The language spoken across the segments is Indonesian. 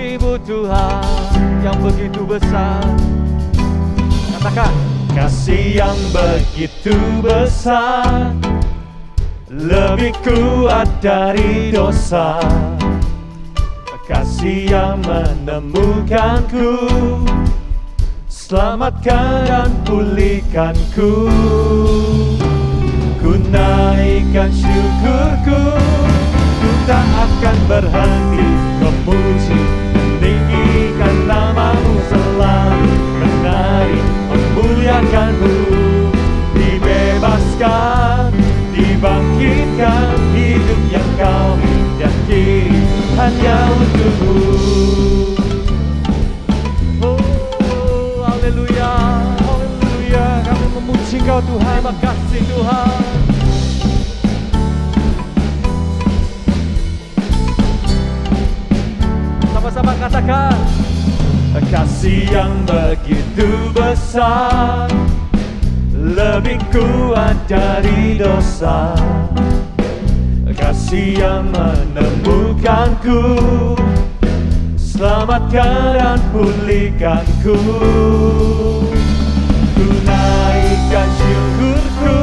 kasih-Mu Tuhan yang begitu besar. Katakan, kasih yang begitu besar, lebih kuat dari dosa. Kasih yang menemukanku, selamatkan dan pulihkanku. Ku naikkan syukurku, ku tak akan berhenti memuji, meninggikan nama-Mu selalu, menari, memuliakan-Mu. Dibebaskan, dibangkitkan, hidup yang Kau dan kini hanya untuk-Mu. oh haleluya, haleluya. Kami memuji Kau Tuhan. Terima kasih Tuhan. Sama-sama katakan, kasih yang begitu besar, lebih kuat dari dosa. Kasih yang menemukanku, selamatkan dan pulihkanku. Ku naikkan syukurku,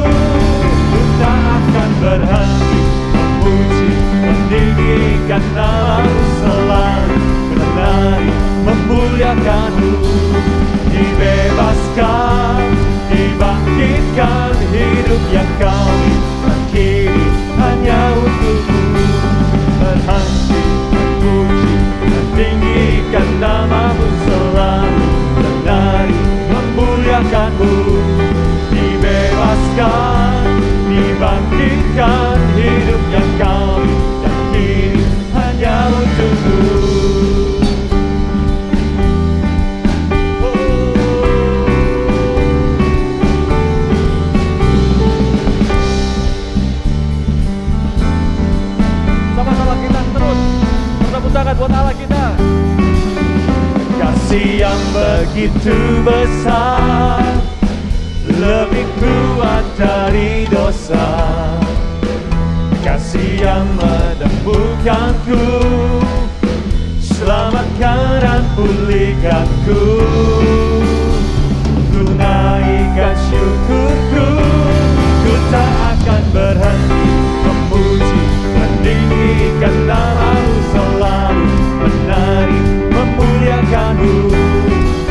ku tak akan berhenti memuji, meninggikan nama-Mu selalu, menari, memuliakan-Mu. Dibebaskan, dibangkitkan, hidup yang Kau akhiri hanya untuk-Mu. Berhenti memuji, meninggikan nama-Mu selalu, menari, memuliakan-Mu. Dibebaskan, dibangkitkan, hidup yang Kau akhiri hanya untuk-Mu. Tangan buat Allah kita. Kasih yang begitu besar, lebih kuat dari dosa. Kasih yang menemukanku, selamatkan dan pulihkanku. Ku naikkan syukurku, ku tak akan berhenti memuji, meninggikan nama-Mu selalu, menari, memuliakan-Mu.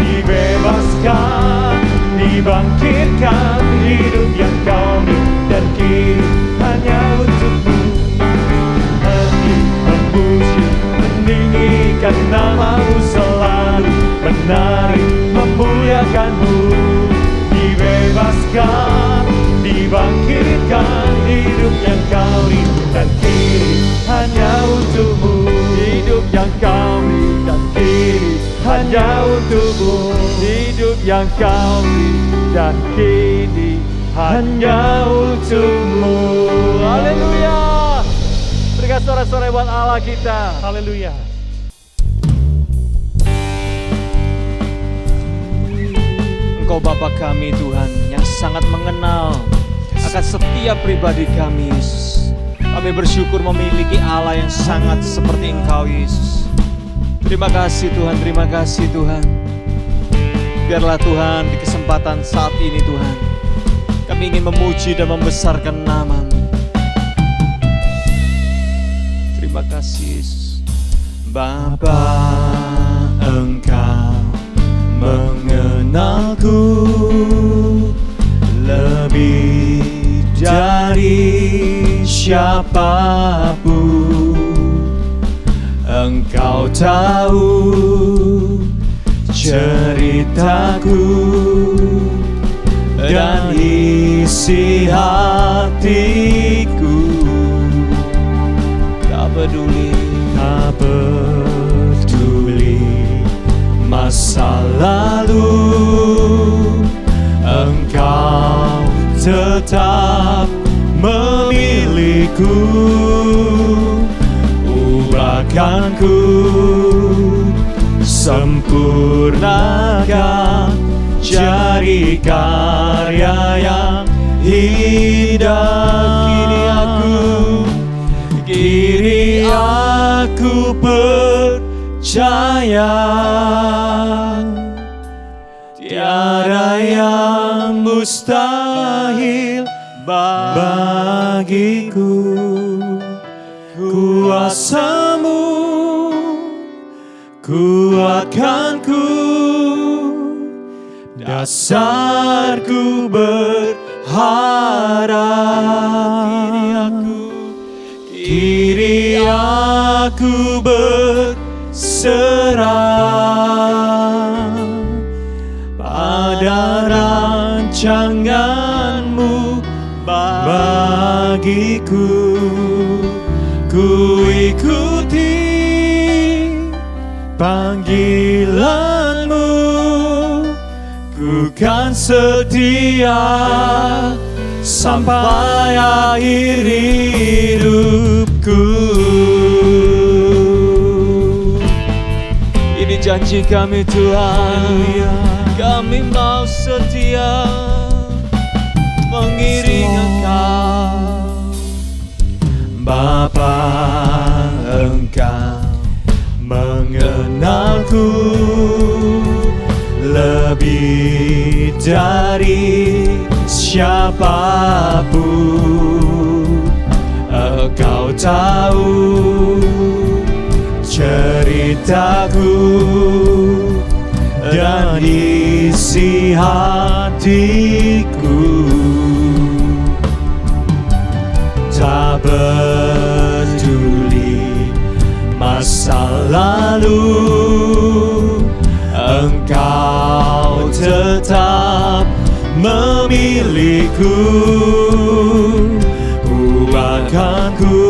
Dibebaskan, dibangkitkan, hidup yang Kau dan kini hanya untuk-Mu. Hati memuji, meninggikan nama-Mu selalu, menari, memuliakan-Mu. Dibebaskan, dibangkitkan, hidup yang Kau dan kini hanya untuk-Mu. Hidup yang Kau Dan kini hanya untuk-Mu. hidup yang Kau dan kini Hanya untuk-Mu. Haleluya. Berikan suara-suara buat Allah kita. Haleluya. Engkau Bapa kami Tuhan yang sangat mengenal akan setiap pribadi kami Yesus. Kami bersyukur memiliki Allah yang sangat seperti Engkau Yesus. Terima kasih Tuhan, terima kasih Tuhan. Biarlah Tuhan di kesempatan saat ini Tuhan, kami ingin memuji dan membesarkan nama-Mu. Terima kasih Yesus. Bapa, Engkau mengenalku lebih dari siapapun. Engkau tahu ceritaku dan isi hatiku. Tak peduli masa lalu, Engkau tetap memilihku. Ubahkanku, sempurnakan, cari karya yang indah. Kini aku percaya percaya, tiada yang mustahil bagiku. Kuasa-Mu kuatkanku, dasarku berharap. Kiri aku berserah pada rancangan-Mu bagiku. Ku ikuti panggilan-Mu, ku kan setia sampai akhir hidupku. Ini janji kami Tuhan, kami mau setia mengiring Engkau. Bapa, Engkau mengenalku lebih dari siapapun. Engkau tahu ceritaku dan isi hatiku. Tak peduli masa lalu, Engkau tetap memilihku. Ubahkanku,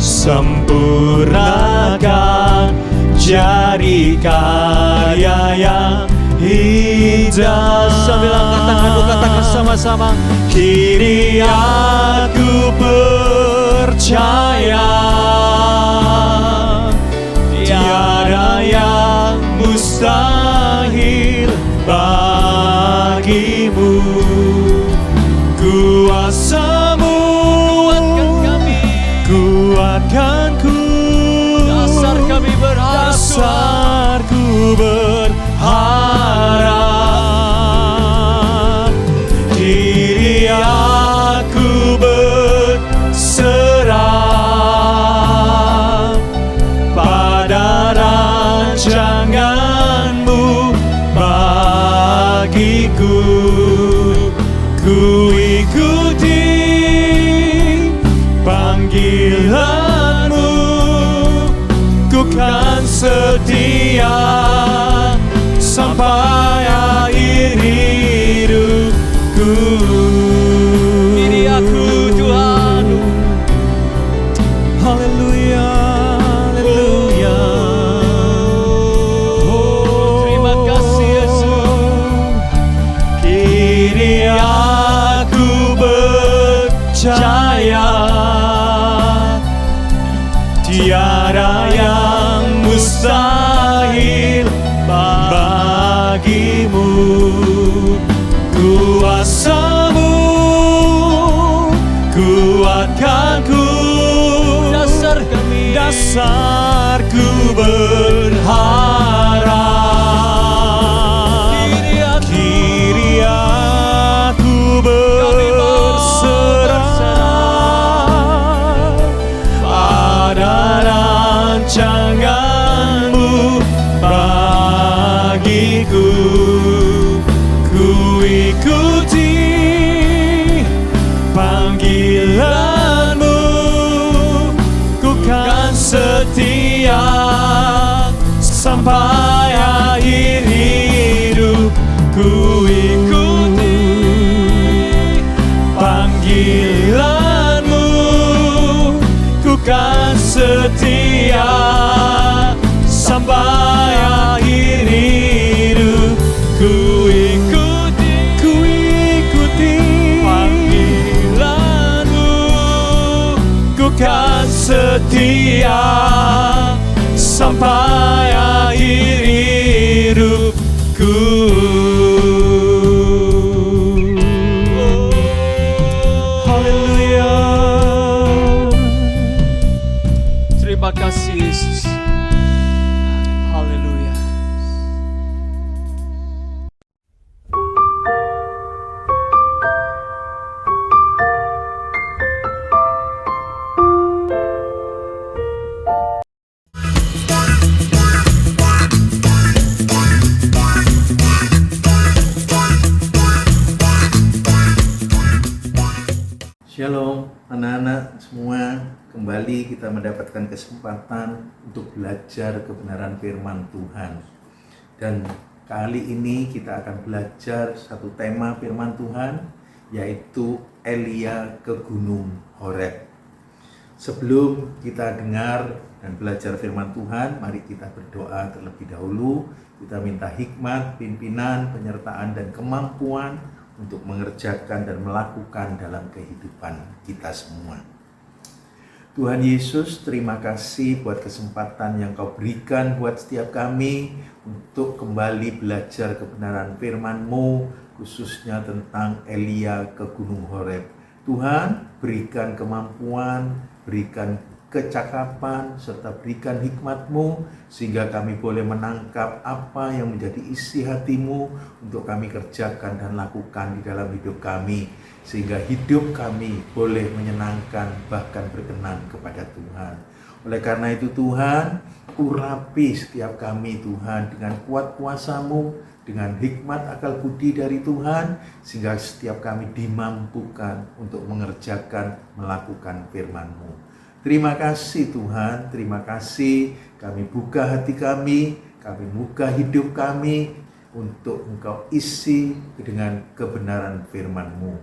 sempurnakan, jadi karya yang indah. Sambil angkat tanganmu katakan sama-sama. Kini aku percaya, tiada yang mustahil bagimu. Kuasa-Mu kuatkanku, Dasar kami berharap, dasarku berharap. Kini aku berserah pada rancangan-Mu bagiku. Ku ikuti panggilan-Mu, ku kan setia sampai akhir hidupku. ini aku Tuhan. Haleluya, haleluya. Terima kasih Yesus. Kini aku percaya, tiada yang mustahil bagimu. Kuasa-Mu kuatkanku, dasarku berharap. Kini aku berserah pada rancangan-Mu bagiku. Ku ikuti panggilan-Mu, ku kan setia sampai akhir hidup. Ku ikuti panggilan-Mu, ku kan setia sampai akhir hidup. Ku ikuti panggilan-Mu, ku kan setia sampai akhir hidupku. Haleluya. Terima kasih Yesus. Haleluya. Shalom anak-anak semua, kembali kita mendapatkan kesempatan untuk belajar kebenaran firman Tuhan. Dan kali ini kita akan belajar satu tema firman Tuhan, yaitu Elia ke Gunung Horeb. Sebelum kita dengar dan belajar firman Tuhan, mari kita berdoa terlebih dahulu. Kita minta hikmat, pimpinan, penyertaan, dan kemampuan untuk mengerjakan dan melakukan dalam kehidupan kita semua. Tuhan Yesus, terima kasih buat kesempatan yang Kau berikan buat setiap kami untuk kembali belajar kebenaran firman-Mu, khususnya tentang Elia ke Gunung Horeb. Tuhan, berikan kemampuan, berikan kecakapan, serta berikan hikmat-Mu, sehingga kami boleh menangkap apa yang menjadi isi hati-Mu untuk kami kerjakan dan lakukan di dalam hidup kami, sehingga hidup kami boleh menyenangkan bahkan berkenan kepada Tuhan. Oleh karena itu Tuhan, urapi setiap kami Tuhan dengan kuat kuasa-Mu, dengan hikmat akal budi dari Tuhan, sehingga setiap kami dimampukan untuk mengerjakan, melakukan firman-Mu. Terima kasih Tuhan, terima kasih. Kami buka hati kami buka hidup kami untuk Engkau isi dengan kebenaran firman-Mu,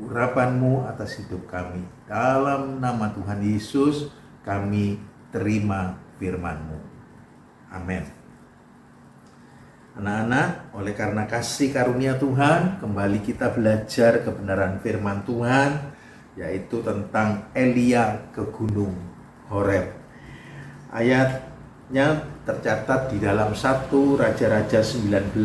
urapan-Mu atas hidup kami. Dalam nama Tuhan Yesus kami terima firman-Mu. Amin. Anak-anak, oleh karena kasih karunia Tuhan, kembali kita belajar kebenaran firman Tuhan, yaitu tentang Elia ke Gunung Horeb. Ayatnya tercatat di dalam 1 Raja-Raja 19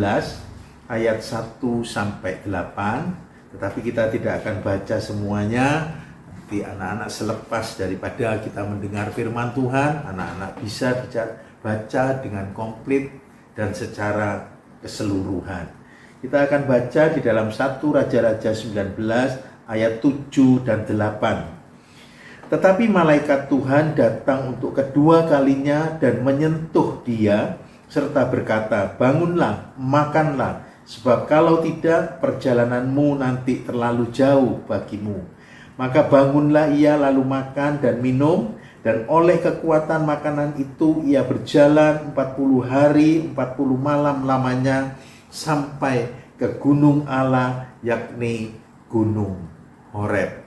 ayat 1 sampai 8, tetapi kita tidak akan baca semuanya. Nanti anak-anak selepas daripada kita mendengar firman Tuhan, anak-anak bisa baca dengan komplit dan secara keseluruhan. Kita akan baca di dalam 1 Raja-Raja 19 ayat 7 dan 8. Tetapi malaikat Tuhan datang untuk kedua kalinya dan menyentuh dia serta berkata, "Bangunlah, makanlah, sebab kalau tidak perjalananmu nanti terlalu jauh bagimu." Maka bangunlah ia lalu makan dan minum, dan oleh kekuatan makanan itu ia berjalan 40 hari 40 malam lamanya sampai ke gunung Allah, yakni Gunung Horeb.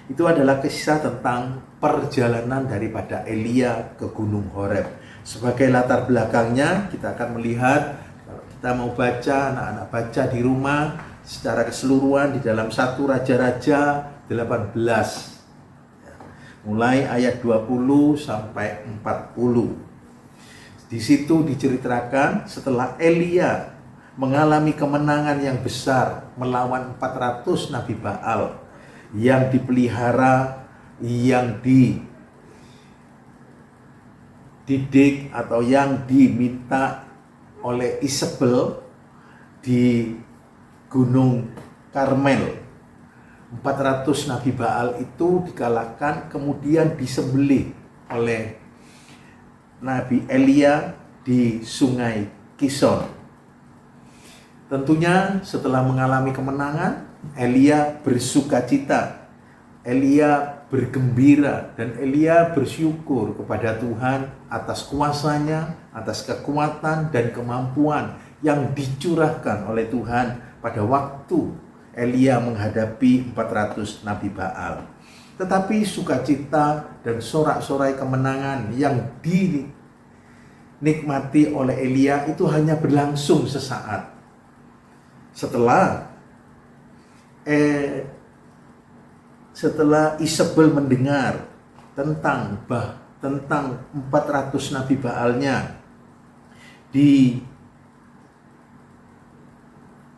Itu adalah kisah tentang perjalanan daripada Elia ke Gunung Horeb. Sebagai latar belakangnya, kita akan melihat, kalau kita mau baca, anak-anak baca di rumah secara keseluruhan di dalam 1 Raja-Raja 18. Mulai ayat 20 sampai 40. Di situ diceritakan setelah Elia mengalami kemenangan yang besar melawan 400 Nabi Baal yang dipelihara, yang dididik atau yang diminta oleh Isabel di Gunung Karmel. 400 Nabi Baal itu dikalahkan, kemudian disembelih oleh Nabi Elia di Sungai Kison. Tentunya setelah mengalami kemenangan, Elia bersukacita, Elia bergembira, dan Elia bersyukur kepada Tuhan atas kuasanya, atas kekuatan dan kemampuan yang dicurahkan oleh Tuhan pada waktu Elia menghadapi 400 Nabi Baal. Tetapi sukacita dan sorak-sorai kemenangan yang dinikmati oleh Elia itu hanya berlangsung sesaat. Setelah Isabel mendengar tentang 400 Nabi Baalnya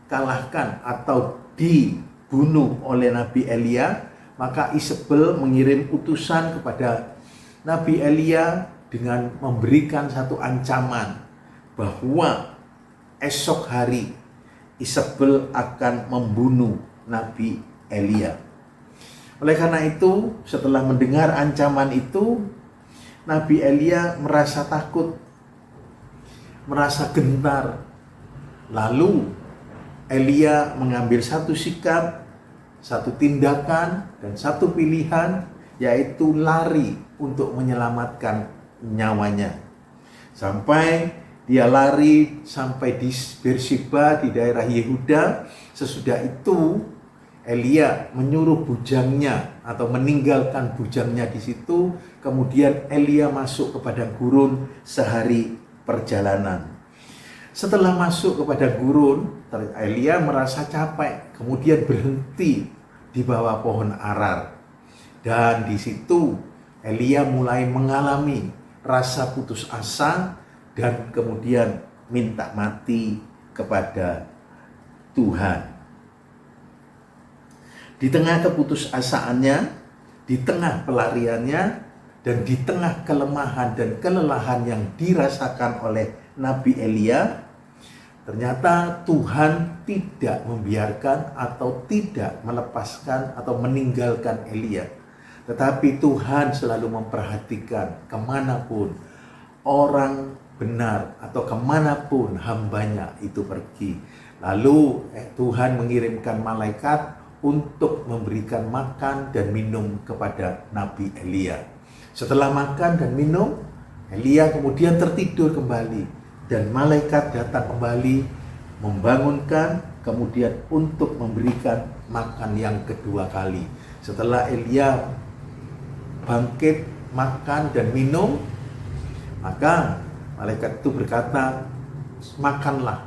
dikalahkan atau dibunuh oleh Nabi Elia, maka Isabel mengirim utusan kepada Nabi Elia dengan memberikan satu ancaman bahwa esok hari Isabel akan membunuh Nabi Elia. Oleh karena itu, setelah mendengar ancaman itu, Nabi Elia merasa takut, merasa gentar. Lalu Elia mengambil satu sikap, satu tindakan, dan satu pilihan, yaitu lari untuk menyelamatkan nyawanya. Sampai dia lari sampai di Beersheba di daerah Yehuda. Sesudah itu Elia menyuruh bujangnya atau meninggalkan bujangnya di situ. Kemudian Elia masuk ke padang gurun sehari perjalanan. Setelah masuk ke padang gurun, Elia merasa capek, kemudian berhenti di bawah pohon arar. Dan di situ Elia mulai mengalami rasa putus asa dan kemudian minta mati kepada Tuhan. Di tengah keputusasaannya, di tengah pelariannya, dan di tengah kelemahan dan kelelahan yang dirasakan oleh Nabi Elia, ternyata Tuhan tidak membiarkan atau tidak melepaskan atau meninggalkan Elia. Tetapi Tuhan selalu memperhatikan kemanapun orang benar atau kemanapun hambanya itu pergi. Lalu Tuhan mengirimkan malaikat untuk memberikan makan dan minum kepada Nabi Elia. Setelah makan dan minum, Elia kemudian tertidur kembali. Dan malaikat datang kembali, membangunkan, kemudian untuk memberikan makan yang kedua kali. Setelah Elia bangkit, makan dan minum, maka malaikat itu berkata, makanlah,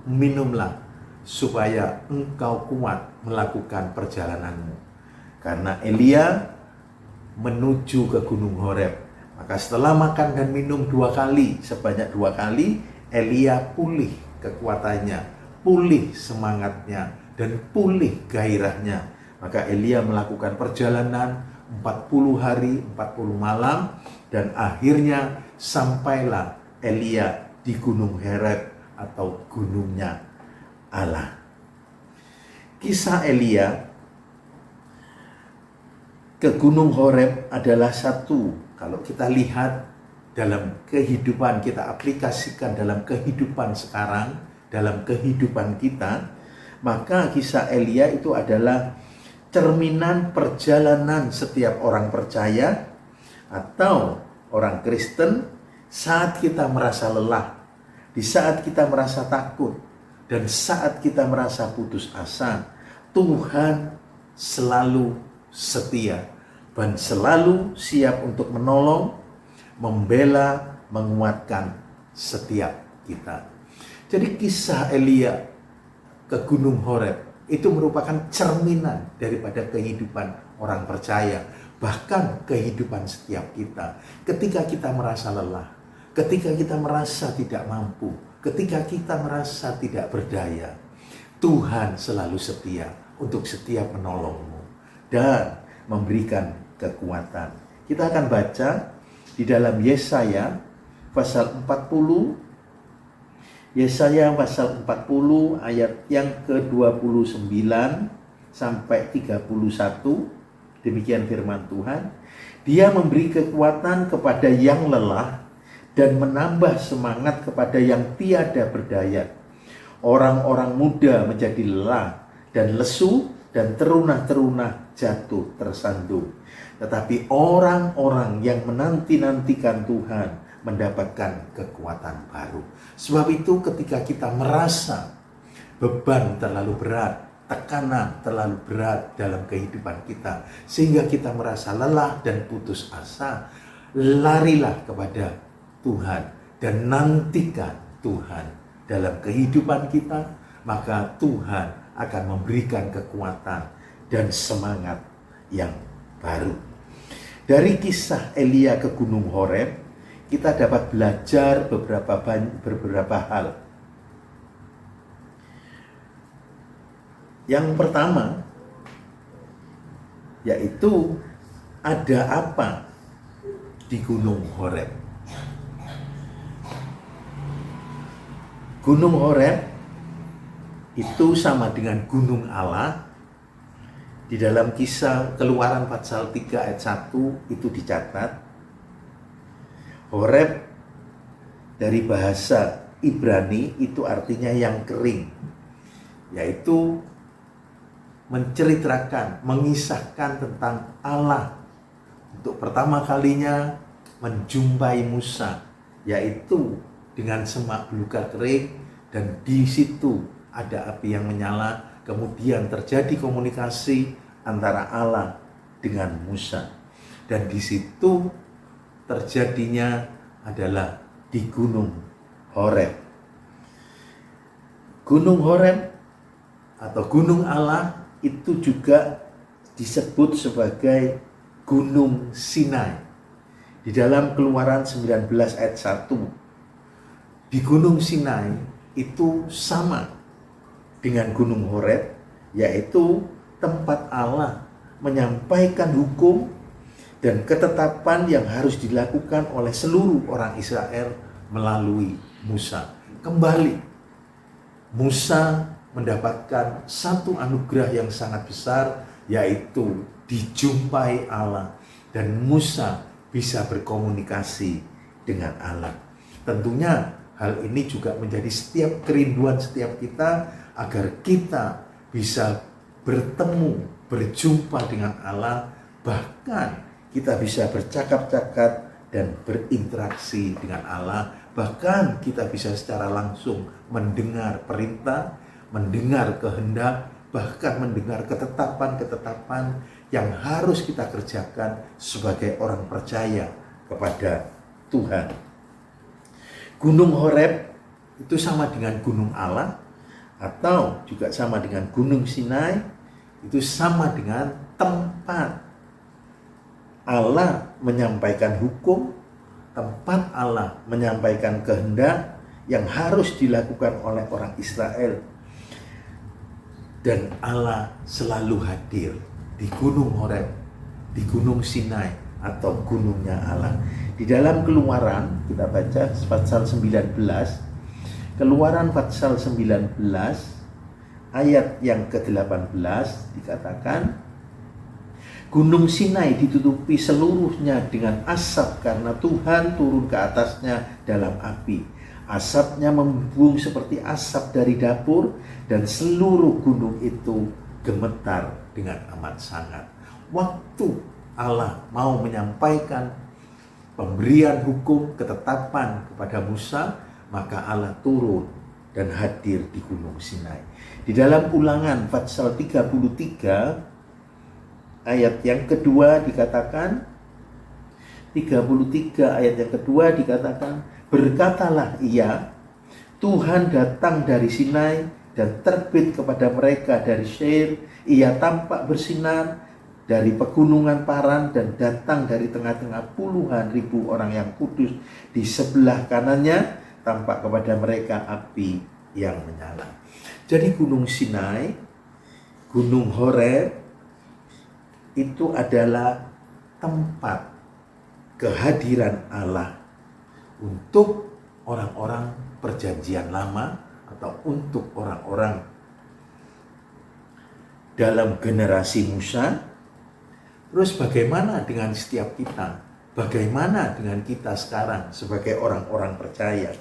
minumlah, supaya engkau kuat melakukan perjalananmu. Karena Elia menuju ke Gunung Horeb. Maka setelah makan dan minum sebanyak dua kali, Elia pulih kekuatannya, pulih semangatnya, dan pulih gairahnya. Maka Elia melakukan perjalanan 40 hari, 40 malam, dan akhirnya sampailah Elia di Gunung Horeb atau gunungnya Allah. Kisah Elia ke Gunung Horeb adalah satu, kalau kita lihat dalam kehidupan, kita aplikasikan dalam kehidupan sekarang, dalam kehidupan kita, maka kisah Elia itu adalah cerminan perjalanan setiap orang percaya atau orang Kristen saat kita merasa lelah, di saat kita merasa takut, dan saat kita merasa putus asa. Tuhan selalu setia dan selalu siap untuk menolong, membela, menguatkan setiap kita. Jadi kisah Elia ke Gunung Horeb itu merupakan cerminan daripada kehidupan orang percaya, bahkan kehidupan setiap kita. Ketika kita merasa lelah, ketika kita merasa tidak mampu, ketika kita merasa tidak berdaya, Tuhan selalu setia untuk setiap menolongmu dan memberikan kekuatan. Kita akan baca di dalam Yesaya pasal 40, Yesaya pasal 40 ayat yang ke-29 sampai 31. Demikian firman Tuhan. Dia memberi kekuatan kepada yang lelah dan menambah semangat kepada yang tiada berdaya. Orang-orang muda menjadi lelah dan lesu, dan terunah-terunah jatuh tersandung. Tetapi orang-orang yang menanti-nantikan Tuhan mendapatkan kekuatan baru. Sebab itu ketika kita merasa beban terlalu berat, tekanan terlalu berat dalam kehidupan kita, sehingga kita merasa lelah dan putus asa, larilah kepada Tuhan dan nantikan Tuhan dalam kehidupan kita, maka Tuhan akan memberikan kekuatan dan semangat yang baru. Dari kisah Elia ke Gunung Horeb, kita dapat belajar beberapa hal. Yang pertama, yaitu ada apa di Gunung Horeb. Gunung Horeb itu sama dengan gunung Allah. Di dalam kisah Keluaran pasal 3 ayat 1 itu dicatat, Horeb dari bahasa Ibrani itu artinya yang kering, yaitu menceritakan, mengisahkan tentang Allah untuk pertama kalinya menjumpai Musa, yaitu dengan semak belukar kering, dan di situ ada api yang menyala. Kemudian terjadi komunikasi antara Allah dengan Musa, dan di situ terjadinya adalah di Gunung Horeb. Gunung Horeb atau Gunung Allah itu juga disebut sebagai Gunung Sinai. Di dalam Keluaran 19 ayat 1, di Gunung Sinai itu sama dengan Gunung Horeb, yaitu tempat Allah menyampaikan hukum dan ketetapan yang harus dilakukan oleh seluruh orang Israel melalui Musa. Kembali, Musa mendapatkan satu anugerah yang sangat besar, yaitu dijumpai Allah, dan Musa bisa berkomunikasi dengan Allah. Tentunya hal ini juga menjadi setiap kerinduan setiap kita, agar kita bisa bertemu, berjumpa dengan Allah, bahkan kita bisa bercakap-cakap dan berinteraksi dengan Allah, bahkan kita bisa secara langsung mendengar perintah, mendengar kehendak, bahkan mendengar ketetapan-ketetapan yang harus kita kerjakan sebagai orang percaya kepada Tuhan. Gunung Horeb itu sama dengan Gunung Allah, atau juga sama dengan Gunung Sinai, itu sama dengan tempat Allah menyampaikan hukum, tempat Allah menyampaikan kehendak yang harus dilakukan oleh orang Israel. Dan Allah selalu hadir di Gunung Horeb, di Gunung Sinai atau gunungnya Allah. Di dalam Keluaran, kita baca pasal 19, Keluaran pasal 19 ayat yang ke-18 dikatakan, Gunung Sinai ditutupi seluruhnya dengan asap karena Tuhan turun ke atasnya dalam api. Asapnya membumbung seperti asap dari dapur, dan seluruh gunung itu gemetar dengan amat sangat. Waktu Allah mau menyampaikan pemberian hukum, ketetapan kepada Musa, maka Allah turun dan hadir di Gunung Sinai. Di dalam Ulangan pasal 33 ayat yang kedua dikatakan, 33 ayat yang kedua dikatakan, berkatalah ia, Tuhan datang dari Sinai dan terbit kepada mereka dari Seir. Ia tampak bersinar dari pegunungan Paran dan datang dari tengah-tengah puluhan ribu orang yang kudus. Di sebelah kanannya tampak kepada mereka api yang menyala. Jadi Gunung Sinai, Gunung Horeb itu adalah tempat kehadiran Allah untuk orang-orang perjanjian lama atau untuk orang-orang dalam generasi Musa. Terus bagaimana dengan setiap kita? Bagaimana dengan kita sekarang sebagai orang-orang percaya?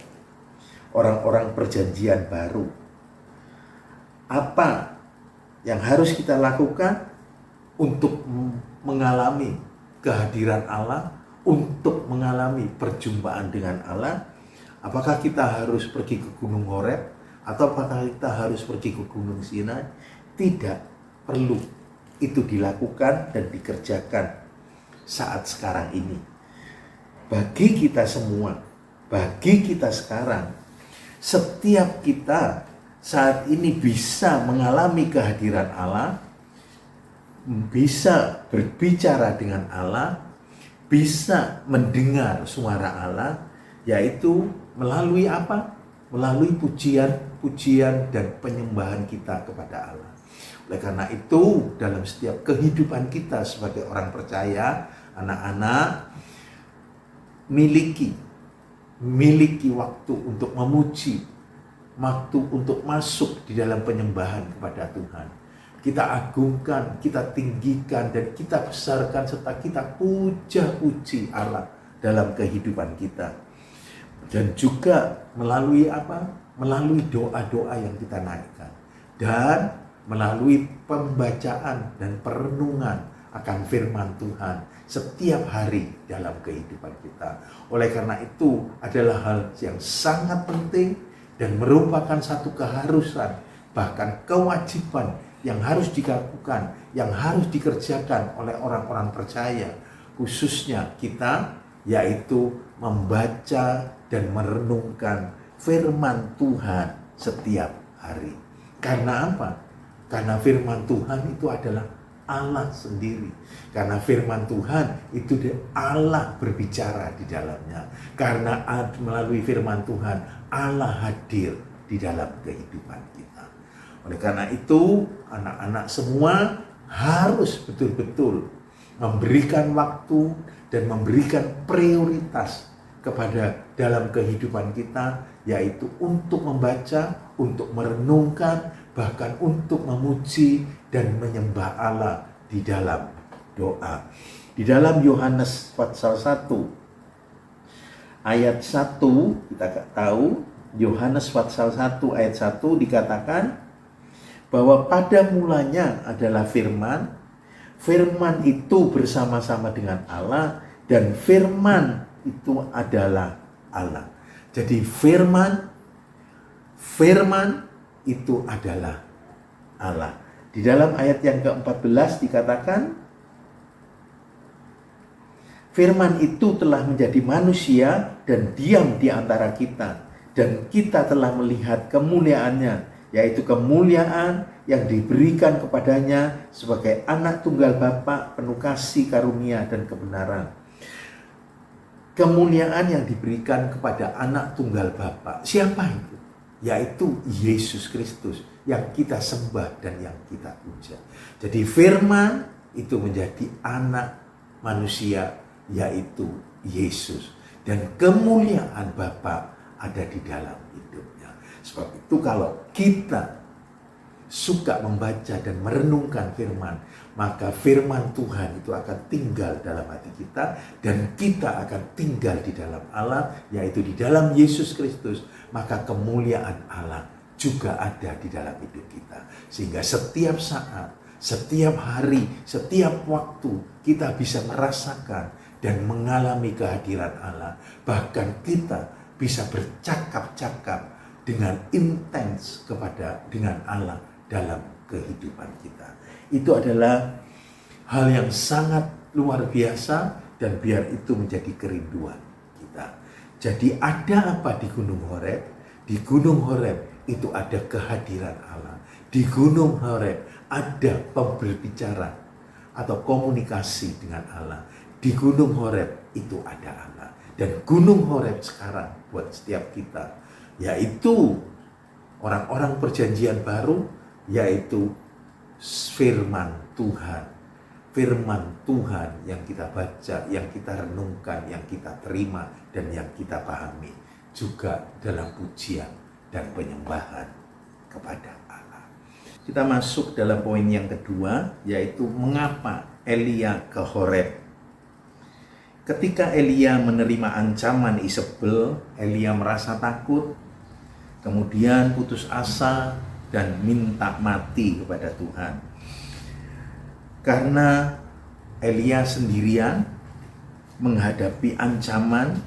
Orang-orang perjanjian baru. Apa yang harus kita lakukan untuk mengalami kehadiran Allah, untuk mengalami perjumpaan dengan Allah? Apakah kita harus pergi ke Gunung Horeb, atau apakah kita harus pergi ke Gunung Sinai? Tidak perlu itu dilakukan dan dikerjakan saat sekarang ini. Bagi kita semua, bagi kita sekarang, setiap kita saat ini bisa mengalami kehadiran Allah, bisa berbicara dengan Allah, bisa mendengar suara Allah, yaitu melalui apa? Melalui pujian dan penyembahan kita kepada Allah. Oleh karena itu, dalam setiap kehidupan kita sebagai orang percaya, anak-anak, miliki waktu untuk memuji, waktu untuk masuk di dalam penyembahan kepada Tuhan. Kita agungkan, kita tinggikan, dan kita besarkan serta kita puja-puji Allah dalam kehidupan kita. Dan juga melalui apa? Melalui doa-doa yang kita naikkan. Dan melalui pembacaan dan perenungan akan firman Tuhan setiap hari dalam kehidupan kita. Oleh karena itu adalah hal yang sangat penting dan merupakan satu keharusan, bahkan kewajiban yang harus dilakukan, yang harus dikerjakan oleh orang-orang percaya, khususnya kita, yaitu membaca dan merenungkan firman Tuhan setiap hari. Karena apa? Karena firman Tuhan itu adalah Allah sendiri. Karena firman Tuhan itu Allah berbicara di dalamnya. Karena melalui firman Tuhan Allah hadir di dalam kehidupan kita. Oleh karena itu anak-anak semua harus betul-betul memberikan waktu dan memberikan prioritas kepada dalam kehidupan kita, yaitu untuk membaca, untuk merenungkan, bahkan untuk memuji dan menyembah Allah di dalam doa. Di dalam Yohanes pasal 1 ayat 1 kita tahu, Yohanes pasal 1 ayat 1 dikatakan bahwa pada mulanya adalah firman, firman itu bersama-sama dengan Allah, dan firman itu adalah Allah. Jadi firman itu adalah Allah. Di dalam ayat yang ke-14 dikatakan, firman itu telah menjadi manusia dan diam di antara kita, dan kita telah melihat kemuliaannya, yaitu kemuliaan yang diberikan kepadanya sebagai anak tunggal Bapa, penuh kasih, karunia, dan kebenaran. Kemuliaan yang diberikan kepada anak tunggal Bapa. Siapa itu? Yaitu Yesus Kristus yang kita sembah dan yang kita puja. Jadi firman itu menjadi anak manusia, yaitu Yesus. Dan kemuliaan Bapa ada di dalam hidupnya. Sebab itu kalau kita suka membaca dan merenungkan firman, maka firman Tuhan itu akan tinggal dalam hati kita, dan kita akan tinggal di dalam Allah, yaitu di dalam Yesus Kristus. Maka kemuliaan Allah juga ada di dalam hidup kita, sehingga setiap saat, setiap hari, setiap waktu kita bisa merasakan dan mengalami kehadiran Allah. Bahkan kita bisa bercakap-cakap dengan intens dengan Allah dalam kehidupan kita. Itu adalah hal yang sangat luar biasa, dan biar itu menjadi kerinduan kita. Jadi ada apa di Gunung Horeb? Di Gunung Horeb itu ada kehadiran Allah. Di Gunung Horeb ada berbicara atau komunikasi dengan Allah. Di Gunung Horeb itu ada Allah. Dan Gunung Horeb sekarang buat setiap kita, yaitu orang-orang perjanjian baru, yaitu firman Tuhan. Firman Tuhan yang kita baca, yang kita renungkan, yang kita terima, dan yang kita pahami. Juga dalam pujian dan penyembahan kepada Allah. Kita masuk dalam poin yang kedua, yaitu mengapa Elia ke Horeb. Ketika Elia menerima ancaman Isabel, Elia merasa takut, kemudian putus asa dan minta mati kepada Tuhan. Karena Elia sendirian menghadapi ancaman,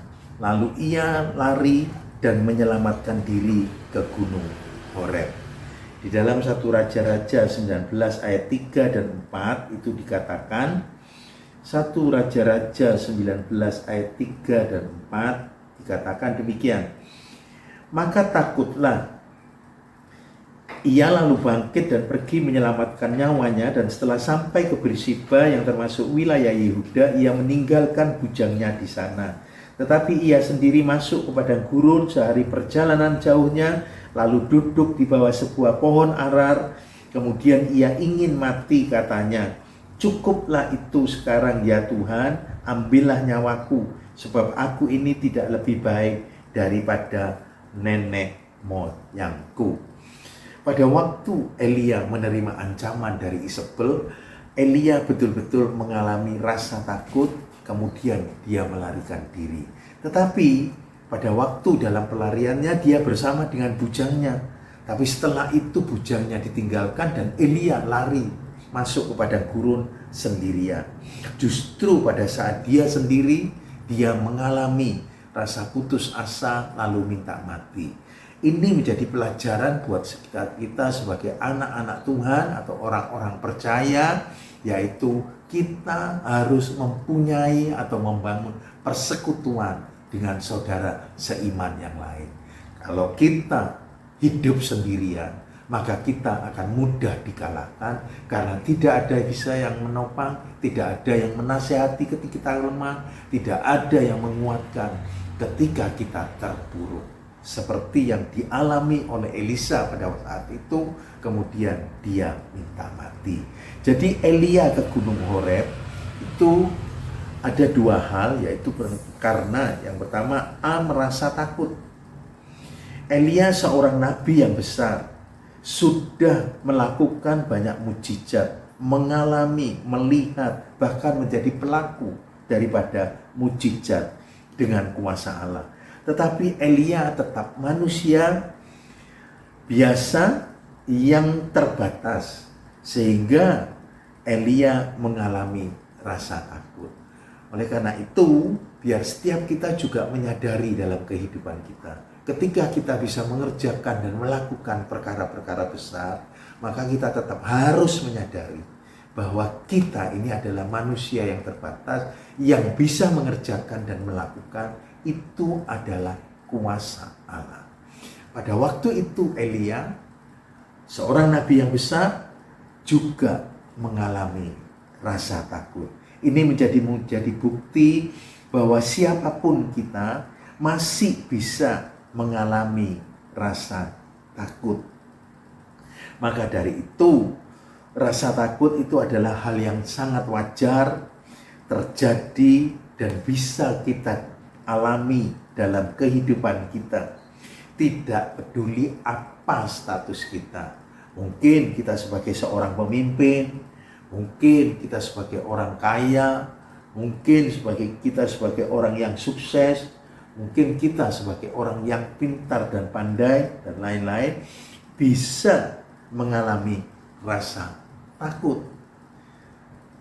lalu ia lari dan menyelamatkan diri ke Gunung Horeb. Di dalam 1 Raja-Raja 19 ayat 3 dan 4 itu dikatakan, 1 Raja-Raja 19 ayat 3 dan 4 dikatakan demikian. Maka takutlah ia, lalu bangkit dan pergi menyelamatkan nyawanya, dan setelah sampai ke Berseba yang termasuk wilayah Yehuda, ia meninggalkan bujangnya di sana. Tetapi ia sendiri masuk ke padang gurun sehari perjalanan jauhnya, lalu duduk di bawah sebuah pohon arar. Kemudian ia ingin mati, katanya, "Cukuplah itu sekarang ya Tuhan, ambillah nyawaku, sebab aku ini tidak lebih baik daripada nenek moyangku. Pada waktu Elia menerima ancaman dari Isabel, Elia betul-betul mengalami rasa takut, kemudian dia melarikan diri. Tetapi pada waktu dalam pelariannya dia bersama dengan bujangnya. Tapi setelah itu bujangnya ditinggalkan dan Elia lari masuk ke padang gurun sendirian. Justru pada saat dia sendiri, dia mengalami rasa putus asa lalu minta mati. Ini menjadi pelajaran buat kita sebagai anak-anak Tuhan atau orang-orang percaya, yaitu kita harus mempunyai atau membangun persekutuan dengan saudara seiman yang lain. Kalau kita hidup sendirian, maka kita akan mudah dikalahkan karena tidak ada bisa yang menopang, tidak ada yang menasihati ketika kita lemah, tidak ada yang menguatkan ketika kita terpuruk. Seperti yang dialami oleh Elisa pada saat itu, kemudian dia minta mati. Jadi Elia ke Gunung Horeb itu ada dua hal, yaitu karena yang pertama merasa takut. Elia seorang nabi yang besar, sudah melakukan banyak mukjizat, mengalami, melihat, bahkan menjadi pelaku daripada mukjizat dengan kuasa Allah. Tetapi Elia tetap manusia biasa yang terbatas, sehingga Elia mengalami rasa takut. Oleh karena itu, biar setiap kita juga menyadari dalam kehidupan kita, ketika kita bisa mengerjakan dan melakukan perkara-perkara besar, maka kita tetap harus menyadari bahwa kita ini adalah manusia yang terbatas, yang bisa mengerjakan dan melakukan itu adalah kuasa Allah. Pada waktu itu Elia, seorang nabi yang besar, juga mengalami rasa takut. Ini menjadi bukti bahwa siapapun kita masih bisa mengalami rasa takut. Maka dari itu, rasa takut itu adalah hal yang sangat wajar terjadi dan bisa kita alami dalam kehidupan kita. Tidak peduli apa status kita. Mungkin kita sebagai seorang pemimpin, mungkin kita sebagai orang kaya, mungkin kita sebagai orang yang sukses, mungkin kita sebagai orang yang pintar dan pandai dan lain-lain, bisa mengalami rasa takut.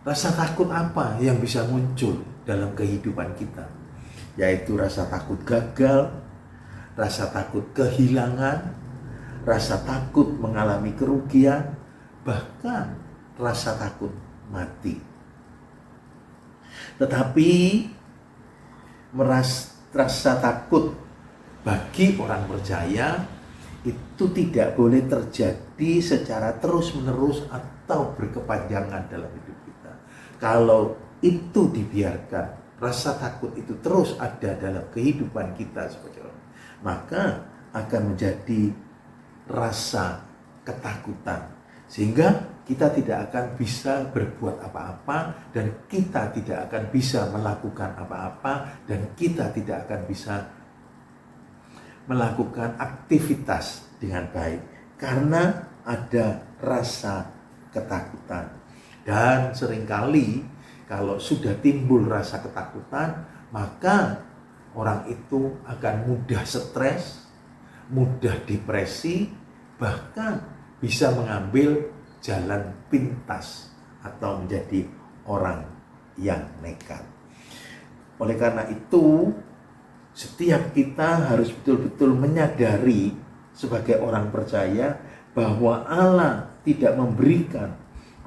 Rasa takut apa yang bisa muncul dalam kehidupan kita? Yaitu rasa takut gagal, rasa takut kehilangan, rasa takut mengalami kerugian, bahkan rasa takut mati. Tetapi rasa takut bagi orang percaya itu tidak boleh terjadi secara terus-menerus atau berkepanjangan dalam hidup kita. Kalau itu dibiarkan, rasa takut itu terus ada dalam kehidupan kita sebagai orang, maka akan menjadi rasa ketakutan, sehingga kita tidak akan bisa berbuat apa-apa, dan kita tidak akan bisa melakukan apa-apa, dan kita tidak akan bisa melakukan aktivitas dengan baik karena ada rasa ketakutan. Dan seringkali kalau sudah timbul rasa ketakutan, maka orang itu akan mudah stres, mudah depresi, bahkan bisa mengambil jalan pintas atau menjadi orang yang nekat. Oleh karena itu, setiap kita harus betul-betul menyadari sebagai orang percaya bahwa Allah tidak memberikan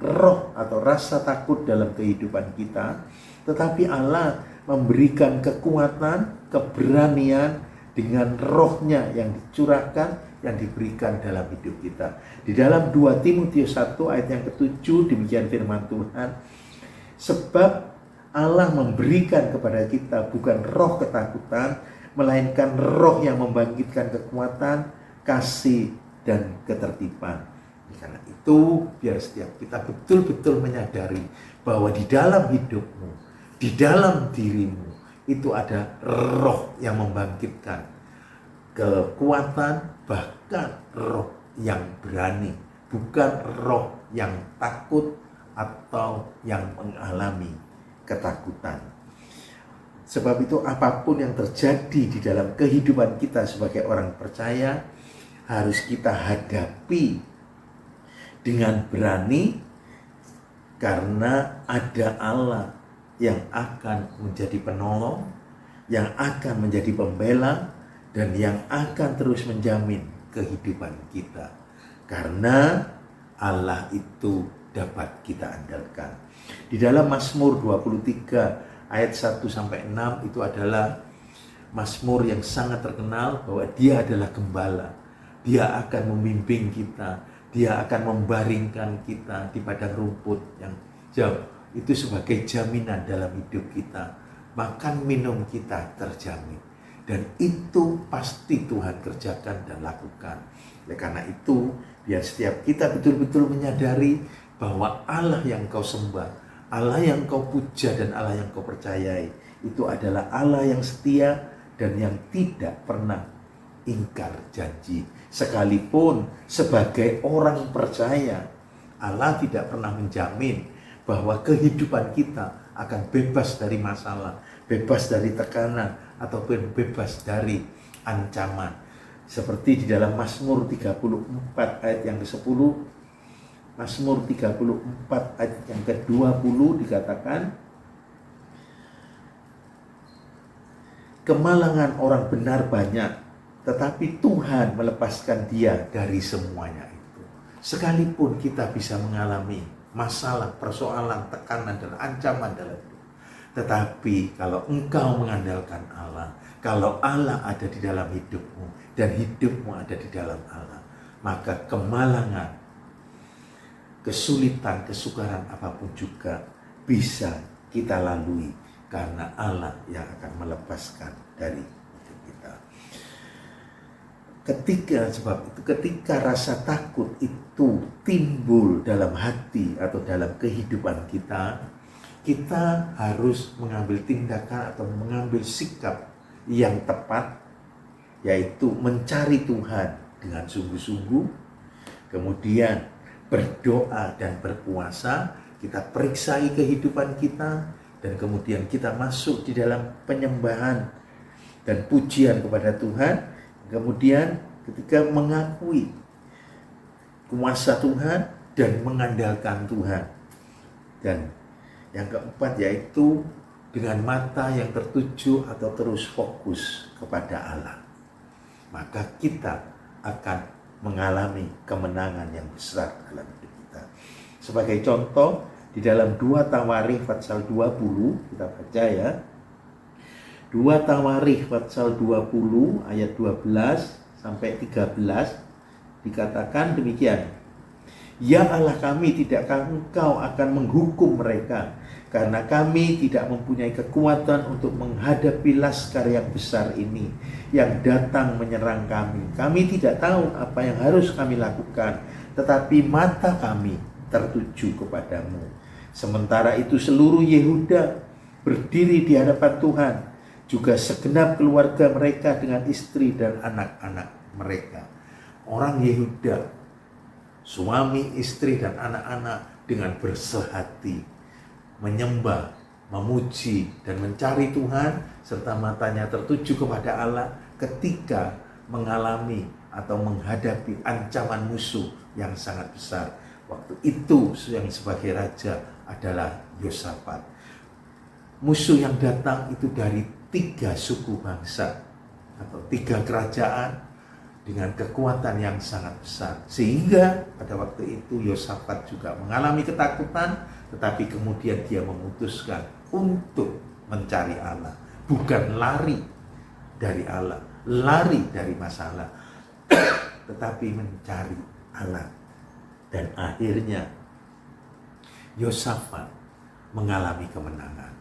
roh atau rasa takut dalam kehidupan kita, tetapi Allah memberikan kekuatan, keberanian dengan rohnya yang dicurahkan, yang diberikan dalam hidup kita. Di dalam 2 Timotius 1 ayat yang ke-7 demikian firman Tuhan, sebab Allah memberikan kepada kita bukan roh ketakutan, melainkan roh yang membangkitkan kekuatan, kasih, dan ketertiban. Karena itu, biar setiap kita betul-betul menyadari bahwa di dalam hidupmu, di dalam dirimu, itu ada roh yang membangkitkan kekuatan, bahkan roh yang berani, bukan roh yang takut atau yang mengalami ketakutan. Sebab itu apapun yang terjadi di dalam kehidupan kita sebagai orang percaya harus kita hadapi dengan berani, karena ada Allah yang akan menjadi penolong, yang akan menjadi pembela, dan yang akan terus menjamin kehidupan kita. Karena Allah itu dapat kita andalkan. Di dalam Mazmur 23 ayat 1-6 itu adalah Mazmur yang sangat terkenal bahwa Dia adalah gembala. Dia akan membimbing kita, Dia akan membaringkan kita di padang rumput yang jauh. Itu sebagai jaminan dalam hidup kita. Makan minum kita terjamin. Dan itu pasti Tuhan kerjakan dan lakukan. Oleh karena itu, biar setiap kita betul-betul menyadari bahwa Allah yang kau sembah, Allah yang kau puja dan Allah yang kau percayai, itu adalah Allah yang setia dan yang tidak pernah ingkar janji. Sekalipun sebagai orang percaya, Allah tidak pernah menjamin bahwa kehidupan kita akan bebas dari masalah, bebas dari tekanan, ataupun bebas dari ancaman. Seperti di dalam Mazmur 34 ayat yang ke-10, Mazmur 34 ayat yang ke-20 dikatakan, kemalangan orang benar banyak, tetapi Tuhan melepaskan dia dari semuanya itu. Sekalipun kita bisa mengalami masalah, persoalan, tekanan, dan ancaman dalam hidup, tetapi kalau engkau mengandalkan Allah, kalau Allah ada di dalam hidupmu dan hidupmu ada di dalam Allah, maka kemalangan, kesulitan, kesukaran apapun juga bisa kita lalui karena Allah yang akan melepaskan dari hidup kita. Ketika rasa takut itu timbul dalam hati atau dalam kehidupan kita, kita harus mengambil tindakan atau mengambil sikap yang tepat, yaitu mencari Tuhan dengan sungguh-sungguh, kemudian berdoa dan berpuasa, kita periksai kehidupan kita, dan kemudian kita masuk di dalam penyembahan dan pujian kepada Tuhan. Kemudian ketika mengakui kuasa Tuhan dan mengandalkan Tuhan. Dan yang keempat yaitu dengan mata yang tertuju atau terus fokus kepada Allah, maka kita akan mengalami kemenangan yang besar dalam hidup kita. Sebagai contoh, di dalam 2 Tawarikh pasal 20, kita baca ya. 2 Tawarikh pasal 20 ayat 12 sampai 13 dikatakan demikian. Ya Allah kami, tidakkah Engkau akan menghukum mereka? Karena kami tidak mempunyai kekuatan untuk menghadapi laskar yang besar ini yang datang menyerang kami. Kami tidak tahu apa yang harus kami lakukan, tetapi mata kami tertuju kepadamu. Sementara itu seluruh Yehuda berdiri di hadapan Tuhan, juga segenap keluarga mereka dengan istri dan anak-anak mereka. Orang Yehuda, suami, istri, dan anak-anak dengan bersehati menyembah, memuji, dan mencari Tuhan, serta matanya tertuju kepada Allah ketika mengalami atau menghadapi ancaman musuh yang sangat besar. Waktu itu yang sebagai raja adalah Yosafat. Musuh yang datang itu dari 3 suku bangsa atau 3 kerajaan dengan kekuatan yang sangat besar, sehingga pada waktu itu Yosafat juga mengalami ketakutan, tetapi kemudian dia memutuskan untuk mencari Allah, bukan lari dari Allah, lari dari masalah, tetapi mencari Allah. Dan akhirnya Yosafat mengalami kemenangan.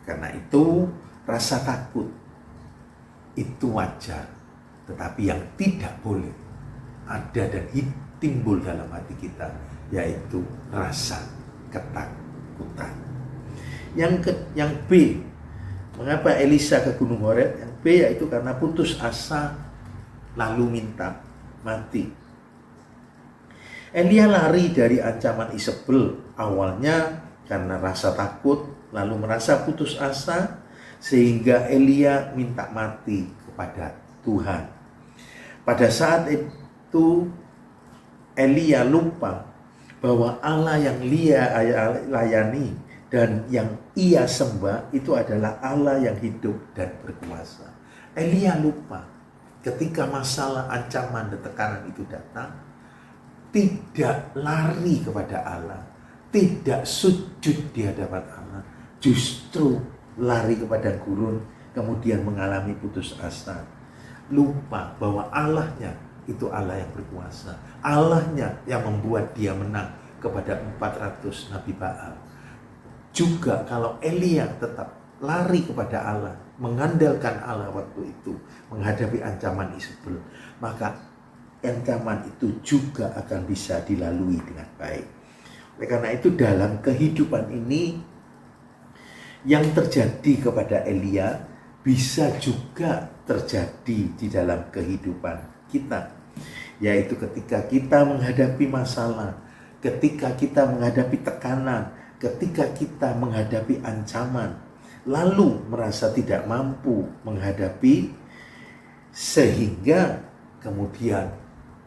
Karena itu rasa takut itu wajar, tetapi yang tidak boleh ada dan timbul dalam hati kita, yaitu rasa ketakutan. Yang B, Mengapa Elisa ke Gunung Horeb? Yang B yaitu karena putus asa lalu minta mati. Elia lari dari ancaman Isabel awalnya karena rasa takut, lalu merasa putus asa, sehingga Elia minta mati kepada Tuhan. Pada saat itu Elia lupa bahwa Allah yang dia layani dan yang ia sembah itu adalah Allah yang hidup dan berkuasa. Elia lupa ketika masalah, ancaman, dan tekanan itu datang, tidak lari kepada Allah, tidak sujud di hadapan Allah, justru lari ke padang gurun, kemudian mengalami putus asa. Lupa bahwa Allahnya itu Allah yang berkuasa, Allahnya yang membuat dia menang kepada 400 Nabi Baal. Juga kalau Elia tetap lari kepada Allah, mengandalkan Allah waktu itu, menghadapi ancaman Isabel, maka ancaman itu juga akan bisa dilalui dengan baik. Oleh karena itu dalam kehidupan ini yang terjadi kepada Elia bisa juga terjadi di dalam kehidupan kita. Yaitu ketika kita menghadapi masalah, ketika kita menghadapi tekanan, ketika kita menghadapi ancaman, lalu merasa tidak mampu menghadapi, sehingga kemudian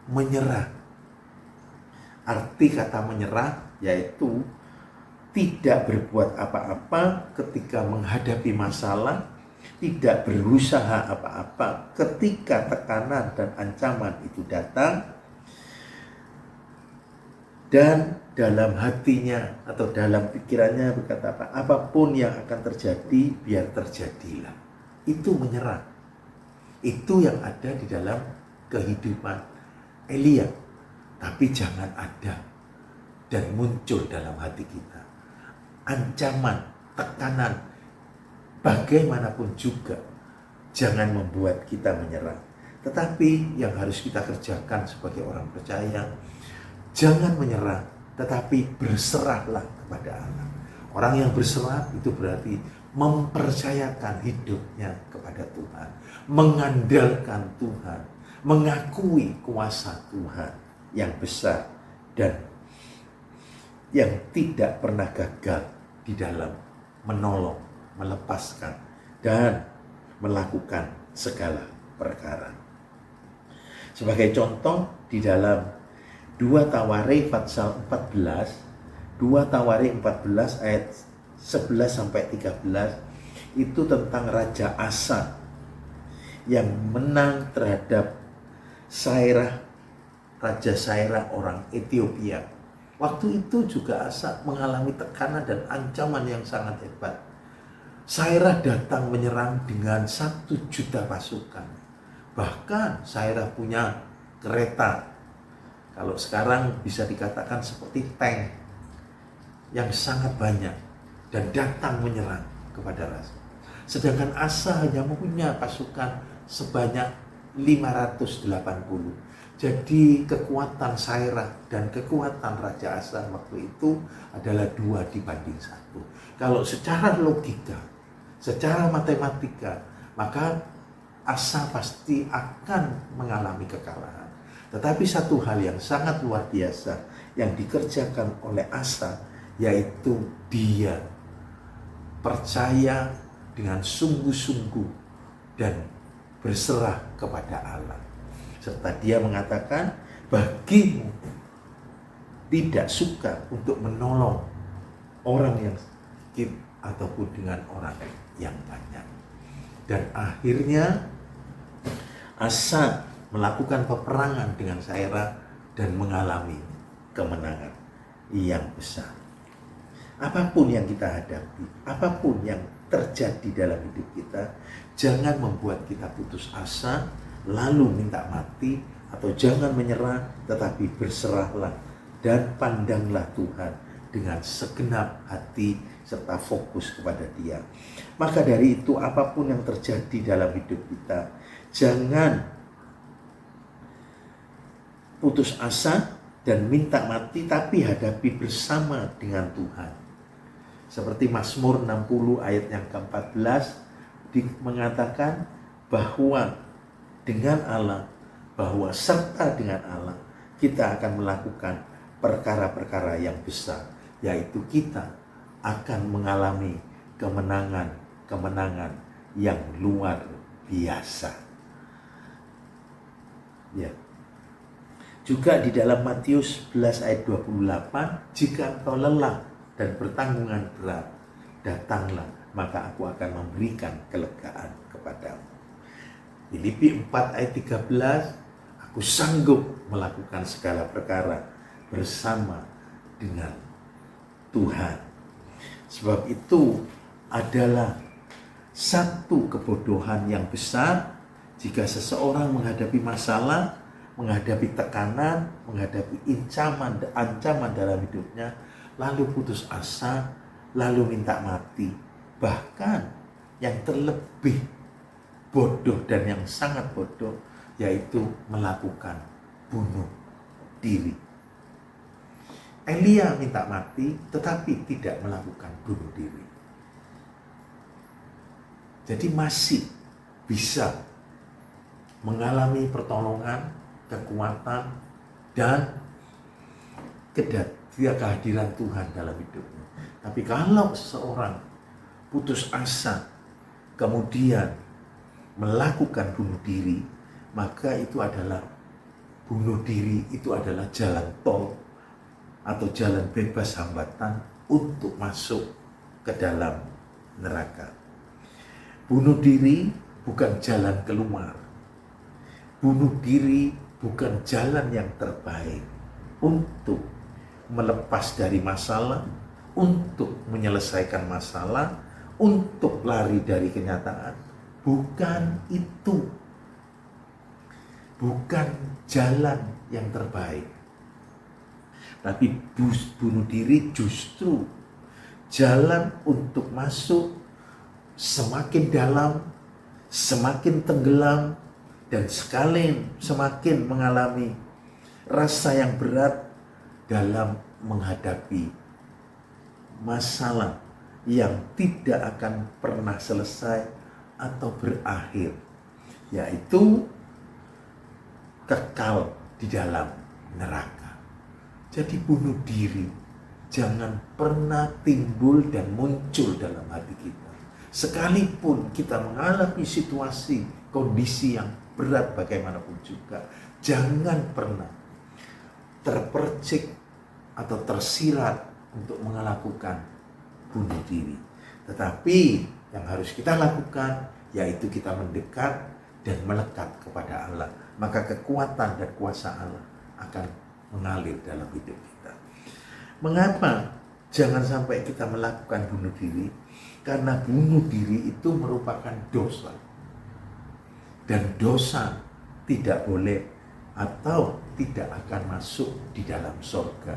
menyerah. Arti kata menyerah yaitu tidak berbuat apa-apa ketika menghadapi masalah, tidak berusaha apa-apa ketika tekanan dan ancaman itu datang, dan dalam hatinya atau dalam pikirannya berkata apapun yang akan terjadi biar terjadilah. Itu menyerah. Itu yang ada di dalam kehidupan Elia. Tapi jangan ada dan muncul dalam hati kita ancaman, tekanan, bagaimanapun juga, jangan membuat kita menyerah. Tetapi yang harus kita kerjakan sebagai orang percaya, jangan menyerah, tetapi berserahlah kepada Allah. Orang yang berserah itu berarti mempercayakan hidupnya kepada Tuhan, mengandalkan Tuhan, mengakui kuasa Tuhan yang besar dan yang tidak pernah gagal di dalam menolong, melepaskan, dan melakukan segala perkara. Sebagai contoh di dalam 2 Tawarikh pasal 14, 2 Tawarikh 14 ayat 11-13 itu tentang Raja Asa yang menang terhadap Raja Sairah orang Ethiopia. Waktu itu juga Asa mengalami tekanan dan ancaman yang sangat hebat. Sairah datang menyerang dengan 1 juta pasukan. Bahkan Sairah punya kereta, kalau sekarang bisa dikatakan seperti tank, yang sangat banyak dan datang menyerang kepada Raja. Sedangkan Asa hanya mempunyai pasukan sebanyak 580. Jadi kekuatan Sairah dan kekuatan Raja Asa waktu itu adalah 2 dibanding 1. Kalau secara logika, secara matematika, maka Asa pasti akan mengalami kekalahan. Tetapi satu hal yang sangat luar biasa yang dikerjakan oleh Asa, yaitu dia percaya dengan sungguh-sungguh dan berserah kepada Allah. Serta dia mengatakan, bagimu tidak suka untuk menolong orang yang sakit ataupun dengan orang yang banyak. Dan akhirnya Asa melakukan peperangan dengan Sairah dan mengalami kemenangan yang besar. Apapun yang kita hadapi, apapun yang terjadi dalam hidup kita, jangan membuat kita putus asa, lalu minta mati, atau jangan menyerah, tetapi berserahlah dan pandanglah Tuhan dengan segenap hati serta fokus kepada Dia. Maka dari itu apapun yang terjadi dalam hidup kita, jangan putus asa dan minta mati, tapi hadapi bersama dengan Tuhan. Seperti Mazmur 60 ayat yang ke-14, mengatakan bahwa dengan Allah, bahwa serta dengan Allah kita akan melakukan perkara-perkara yang besar, yaitu kita akan mengalami kemenangan yang luar biasa. Ya. Juga di dalam Matius 11 ayat 28, jika engkau lelah dan bertanggungan berat, datanglah, maka aku akan memberikan kelegaan kepadamu. Filipi 4 ayat 13, aku sanggup melakukan segala perkara bersama dengan Tuhan. Sebab itu adalah satu kebodohan yang besar jika seseorang menghadapi masalah, menghadapi tekanan, menghadapi ancaman dalam hidupnya, lalu putus asa, lalu minta mati. Bahkan yang terlebih bodoh dan yang sangat bodoh, yaitu melakukan bunuh diri. Elia minta mati, tetapi tidak melakukan bunuh diri. Jadi masih bisa mengalami pertolongan, kekuatan, dan kehadiran Tuhan dalam hidupnya. Tapi kalau seseorang putus asa, kemudian melakukan bunuh diri, maka itu adalah bunuh diri, itu adalah jalan tol atau jalan bebas hambatan untuk masuk ke dalam neraka. Bunuh diri bukan jalan keluar. Bunuh diri bukan jalan yang terbaik untuk melepas dari masalah, untuk menyelesaikan masalah, untuk lari dari kenyataan. Bukan itu. Bukan jalan yang terbaik. Tapi bunuh diri justru jalan untuk masuk semakin dalam, semakin tenggelam, dan semakin mengalami rasa yang berat dalam menghadapi masalah yang tidak akan pernah selesai atau berakhir, yaitu kekal di dalam neraka. Jadi bunuh diri jangan pernah timbul dan muncul dalam hati kita. Sekalipun kita mengalami situasi, kondisi yang berat bagaimanapun juga, jangan pernah terpercik atau tersirat untuk melakukan bunuh diri. Tetapi yang harus kita lakukan yaitu kita mendekat dan melekat kepada Allah. Maka kekuatan dan kuasa Allah akan mengalir dalam hidup kita. Mengapa jangan sampai kita melakukan bunuh diri? Karena bunuh diri itu merupakan dosa. Dan dosa tidak boleh atau tidak akan masuk di dalam surga.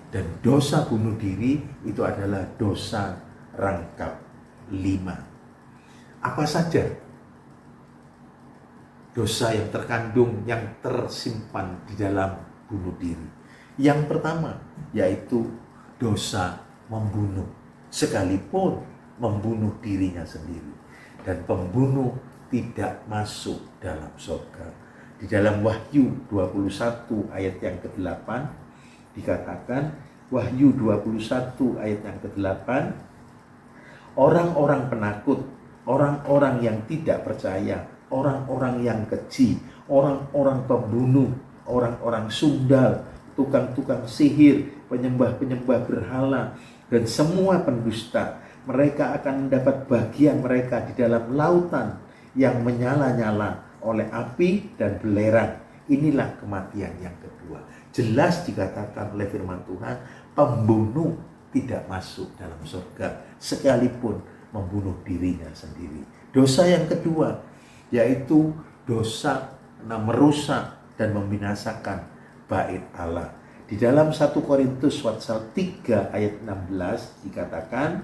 Dan dosa bunuh diri itu adalah dosa rangkap 5. Apa saja dosa yang terkandung, yang tersimpan di dalam bunuh diri? Yang pertama yaitu dosa membunuh, sekalipun membunuh dirinya sendiri. Dan pembunuh tidak masuk dalam surga. Di dalam Wahyu 21 ayat yang ke-8 dikatakan, Wahyu 21 ayat yang ke-8, orang-orang penakut, orang-orang yang tidak percaya, orang-orang yang keji, orang-orang pembunuh, orang-orang sundal, tukang-tukang sihir, penyembah-penyembah berhala, dan semua pendusta, mereka akan mendapat bagian mereka di dalam lautan yang menyala-nyala oleh api dan belerang. Inilah kematian yang kedua. Jelas dikatakan oleh firman Tuhan, pembunuh tidak masuk dalam surga sekalipun membunuh dirinya sendiri. Dosa yang kedua yaitu dosa merusak dan membinasakan bait Allah. Di dalam 1 Korintus pasal 3 ayat 16 dikatakan,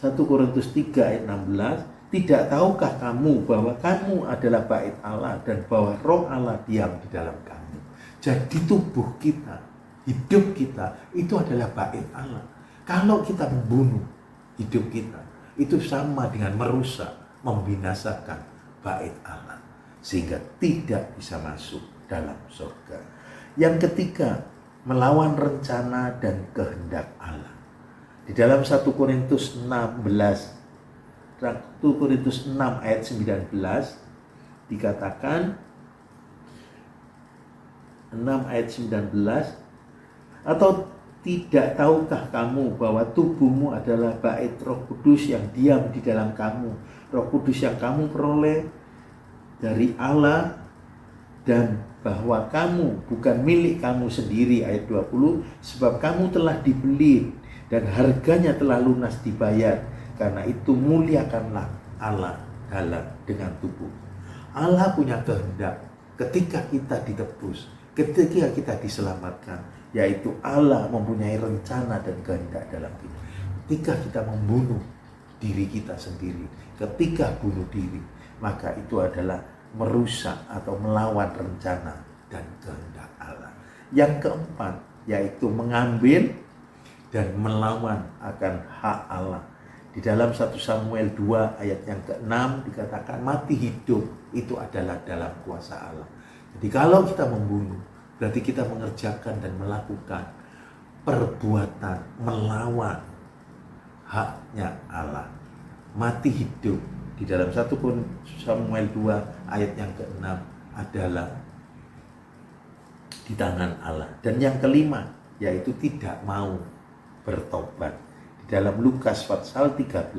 1 Korintus 3 ayat 16, tidak tahukah kamu bahwa kamu adalah bait Allah dan bahwa roh Allah diam di dalam kamu. Jadi tubuh kita, hidup kita itu adalah bait Allah. Kalau kita membunuh hidup kita, itu sama dengan merusak, membinasakan bait Allah, sehingga tidak bisa masuk dalam surga. Yang ketiga, melawan rencana dan kehendak Allah. Di dalam 1 Korintus 6 ayat 19 dikatakan, 6 ayat 19, atau tidak tahukah kamu bahwa tubuhmu adalah bait Roh Kudus yang diam di dalam kamu, Roh Kudus yang kamu peroleh dari Allah, dan bahwa kamu bukan milik kamu sendiri, ayat 20, sebab kamu telah dibeli dan harganya telah lunas dibayar. Karena itu muliakanlah Allah dengan tubuh. Allah punya kehendak ketika kita ditebus, ketika kita diselamatkan, yaitu Allah mempunyai rencana dan kehendak dalam kita. Ketika kita membunuh diri kita sendiri, ketika bunuh diri, maka itu adalah merusak atau melawan rencana dan kehendak Allah. Yang keempat, yaitu mengambil dan melawan akan hak Allah. Di dalam 1 Samuel 2 ayat yang ke-6 dikatakan, mati hidup itu adalah dalam kuasa Allah. Jadi kalau kita membunuh, berarti kita mengerjakan dan melakukan perbuatan melawan haknya Allah. Mati hidup di dalam 1 Samuel 2 ayat yang ke-6 adalah di tangan Allah. Dan yang kelima, yaitu tidak mau bertobat. Di dalam Lukas pasal 13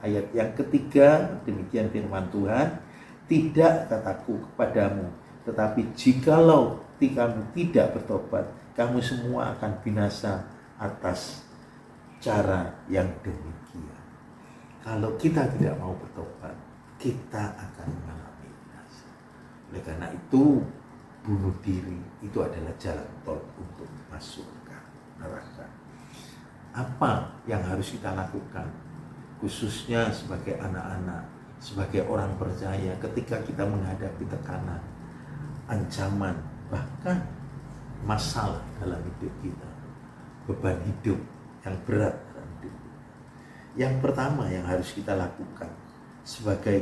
ayat yang ketiga, demikian firman Tuhan, tidak kataku kepadamu, tetapi jikalau kamu tidak bertobat, kamu semua akan binasa atas cara yang demikian. Kalau kita tidak mau bertobat, kita akan mengalami binasa. Oleh karena itu, bunuh diri itu adalah jalan tol untuk masuk ke neraka. Apa yang harus kita lakukan, khususnya sebagai anak-anak, sebagai orang percaya, ketika kita menghadapi tekanan, ancaman, bahkan masalah dalam hidup kita, beban hidup yang berat dalam hidup kita? Yang pertama yang harus kita lakukan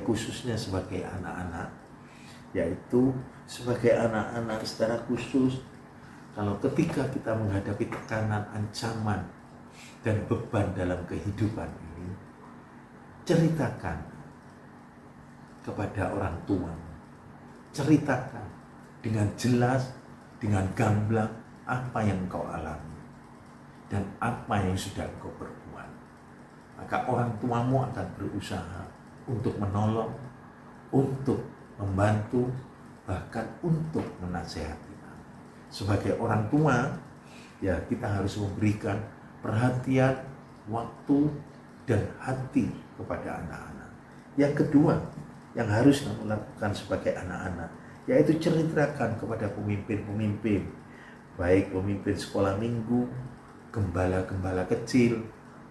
khususnya sebagai anak-anak, yaitu sebagai anak-anak secara khusus, kalau ketika kita menghadapi tekanan, ancaman, dan beban dalam kehidupan ini, ceritakan kepada orang tua, ceritakan dengan jelas, dengan gamblang apa yang kau alami dan apa yang sudah kau perbuat. Maka orang tuamu akan berusaha untuk menolong, untuk membantu, bahkan untuk menasehati. Sebagai orang tua, ya kita harus memberikan perhatian, waktu, dan hati kepada anak-anak. Yang kedua, yang harus kamu lakukan sebagai anak-anak, yaitu ceritakan kepada pemimpin-pemimpin, baik pemimpin sekolah minggu, gembala-gembala kecil,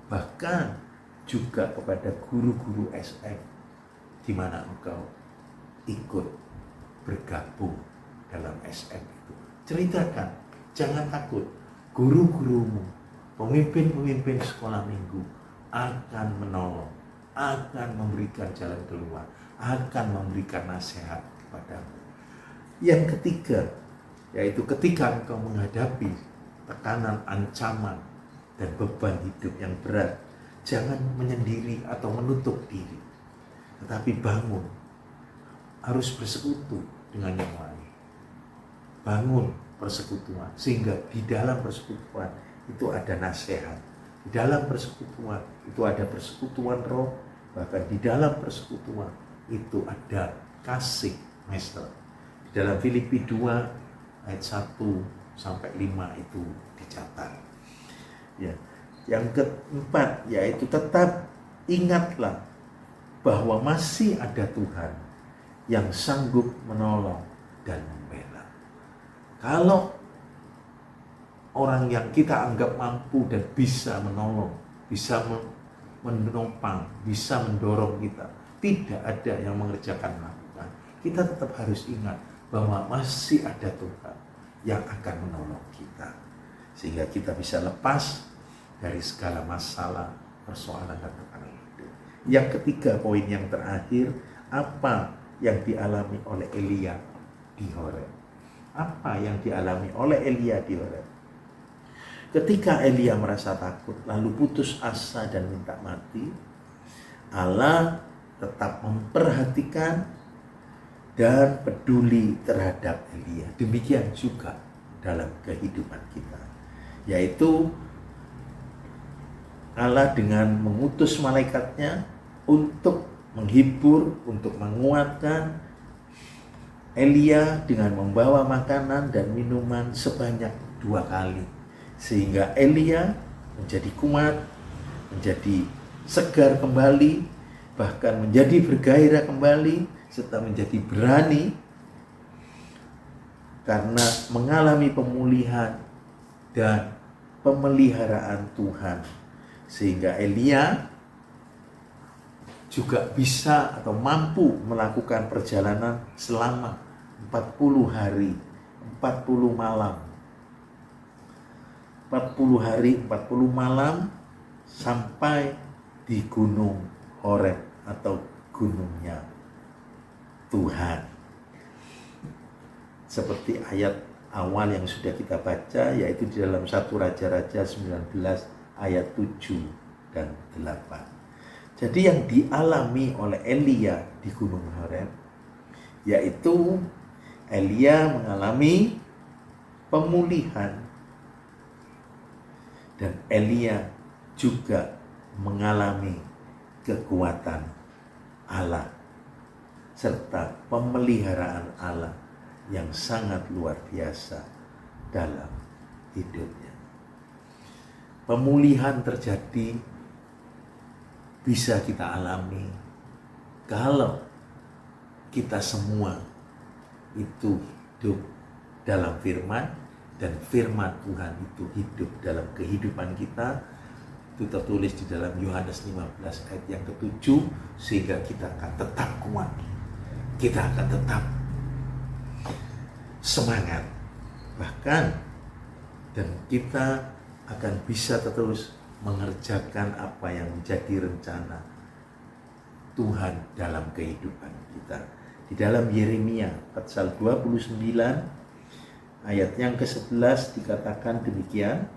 bahkan juga kepada guru-guru SM, di mana engkau ikut bergabung dalam SM itu. Ceritakan, jangan takut. Guru-gurumu, pemimpin-pemimpin sekolah minggu akan menolong, akan memberikan jalan keluar, akan memberikan nasihat kepadamu. Yang ketiga, yaitu ketika engkau menghadapi tekanan, ancaman, dan beban hidup yang berat, jangan menyendiri atau menutup diri, tetapi bangun, harus bersekutu dengan yang lain. Bangun persekutuan, sehingga di dalam persekutuan itu ada nasihat, di dalam persekutuan itu ada persekutuan roh, bahkan di dalam persekutuan itu ada kasih mesra. Di dalam Filipi 2 ayat 1 sampai 5 itu dicatat. Ya. Yang keempat, yaitu tetap ingatlah bahwa masih ada Tuhan yang sanggup menolong dan membela. Kalau orang yang kita anggap mampu dan bisa menolong, bisa menopang, bisa mendorong kita, tidak ada yang mengerjakan melakukan, kita tetap harus ingat bahwa masih ada Tuhan yang akan menolong kita, sehingga kita bisa lepas dari segala masalah, persoalan dan tekanan hidup. Yang ketiga, poin yang terakhir, apa yang dialami oleh Elia di Horeb? Apa yang dialami oleh Elia di Horeb? Ketika Elia merasa takut, lalu putus asa dan minta mati, Allah tetap memperhatikan dan peduli terhadap Elia. Demikian juga dalam kehidupan kita, yaitu Allah dengan mengutus malaikatnya untuk menghibur, untuk menguatkan Elia dengan membawa makanan dan minuman sebanyak 2 kali, sehingga Elia menjadi kuat, menjadi segar kembali, bahkan menjadi bergairah kembali, serta menjadi berani karena mengalami pemulihan dan pemeliharaan Tuhan, sehingga Elia juga bisa atau mampu melakukan perjalanan selama 40 hari, 40 malam. 40 hari, 40 malam sampai di Gunung Horeb atau gunungnya Tuhan. Seperti ayat awal yang sudah kita baca, yaitu di dalam 1 Raja-Raja 19 ayat 7 dan 8. Jadi yang dialami oleh Elia di Gunung Horeb, yaitu Elia mengalami pemulihan dan Elia juga mengalami kekuatan Allah serta pemeliharaan Allah yang sangat luar biasa dalam hidupnya. Pemulihan terjadi bisa kita alami kalau kita semua itu hidup dalam firman, dan firman Tuhan itu hidup dalam kehidupan kita. Itu tertulis di dalam Yohanes 15 ayat yang ke-7, sehingga kita akan tetap kuat, kita akan tetap semangat, bahkan dan kita akan bisa terus mengerjakan apa yang menjadi rencana Tuhan dalam kehidupan kita. Di dalam Yeremia pasal 29 ayat yang ke-11 dikatakan demikian,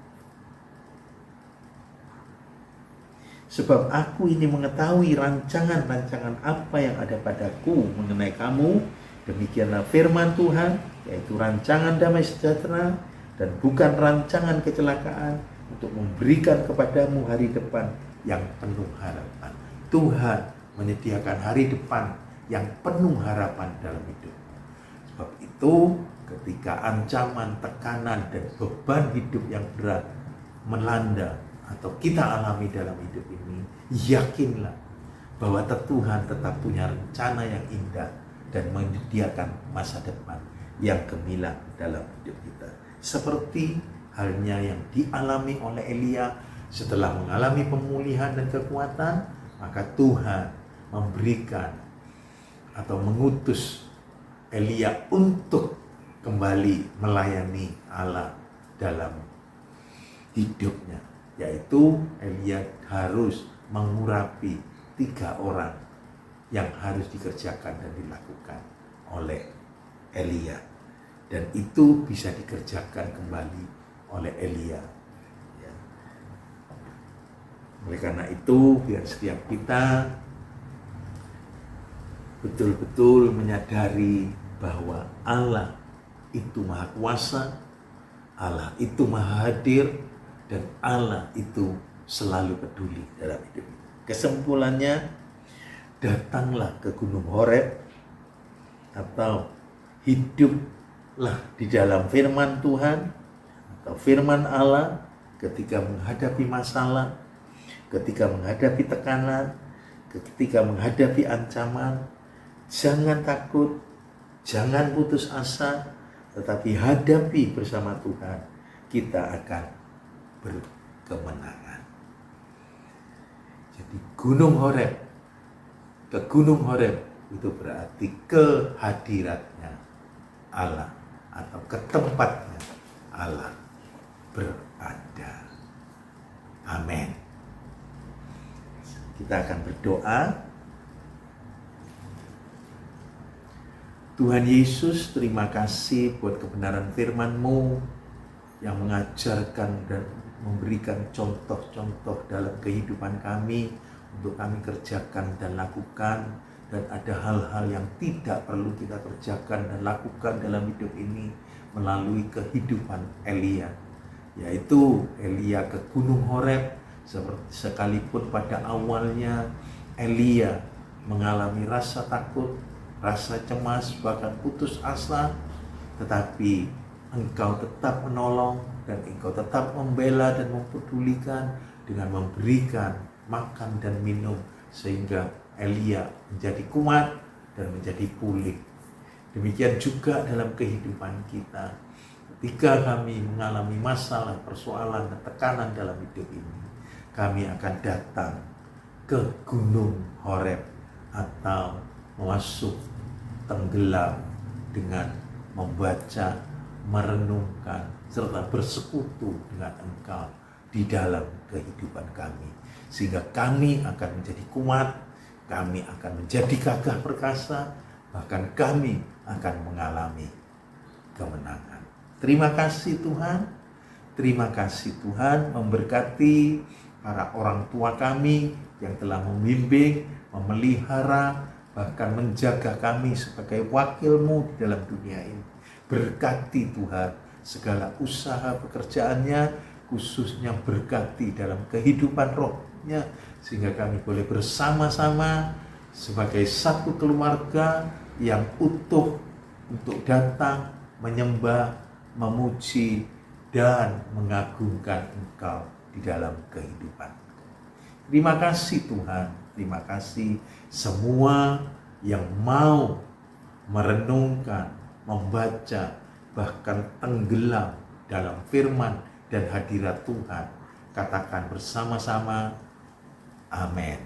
sebab aku ini mengetahui rancangan-rancangan apa yang ada padaku mengenai kamu, demikianlah firman Tuhan, yaitu rancangan damai sejahtera dan bukan rancangan kecelakaan, untuk memberikan kepadamu hari depan yang penuh harapan. Tuhan menyediakan hari depan yang penuh harapan dalam hidup. Sebab itu ketika ancaman, tekanan, dan beban hidup yang berat melanda atau kita alami dalam hidup ini, yakinlah bahwa Tuhan tetap punya rencana yang indah dan menyediakan masa depan yang gemilang dalam hidup kita. Seperti halnya yang dialami oleh Elia setelah mengalami pemulihan dan kekuatan, maka Tuhan memberikan atau mengutus Elia untuk kembali melayani Allah dalam hidupnya, yaitu Elia harus mengurapi 3 orang yang harus dikerjakan dan dilakukan oleh Elia, dan itu bisa dikerjakan kembali oleh Elia. Ya. Oleh karena itu, biar setiap kita betul-betul menyadari bahwa Allah itu Maha Kuasa, Allah itu Maha Hadir, dan Allah itu selalu peduli dalam hidup kita. Kesimpulannya, datanglah ke Gunung Horeb atau hiduplah di dalam firman Tuhan atau firman Allah ketika menghadapi masalah, ketika menghadapi tekanan, ketika menghadapi ancaman. Jangan takut, jangan putus asa, tetapi hadapi bersama Tuhan. Kita akan berkemenangan. Jadi Gunung Horeb, ke Gunung Horeb itu berarti kehadiratnya Allah atau ke tempatnya Allah berada. Amin. Kita akan berdoa. Tuhan Yesus, terima kasih buat kebenaran firman-Mu yang mengajarkan dan memberikan contoh-contoh dalam kehidupan kami untuk kami kerjakan dan lakukan. Dan ada hal-hal yang tidak perlu kita kerjakan dan lakukan dalam hidup ini melalui kehidupan Elia, yaitu Elia ke Gunung Horeb. Sekalipun pada awalnya Elia mengalami rasa takut, rasa cemas, bahkan putus asa, tetapi Engkau tetap menolong dan Engkau tetap membela dan mempedulikan dengan memberikan makan dan minum, sehingga Elia menjadi kuat dan menjadi pulih. Demikian juga dalam kehidupan kita. Ketika kami mengalami masalah, persoalan, dan tekanan dalam hidup ini, kami akan datang ke Gunung Horeb atau masuk tenggelam dengan membaca, merenungkan, serta bersekutu dengan Engkau di dalam kehidupan kami. Sehingga kami akan menjadi kuat, kami akan menjadi gagah perkasa, bahkan kami akan mengalami kemenangan. Terima kasih Tuhan. Terima kasih Tuhan memberkati para orang tua kami yang telah membimbing, memelihara, bahkan menjaga kami sebagai wakil-Mu di dalam dunia ini. Berkati Tuhan segala usaha pekerjaannya, khususnya berkati dalam kehidupan rohnya, sehingga kami boleh bersama-sama sebagai satu keluarga yang utuh untuk datang menyembah, memuji, dan mengagungkan Engkau di dalam kehidupan. Terima kasih Tuhan, terima kasih semua yang mau merenungkan, membaca, bahkan tenggelam dalam firman dan hadirat Tuhan. Katakan bersama-sama, amin.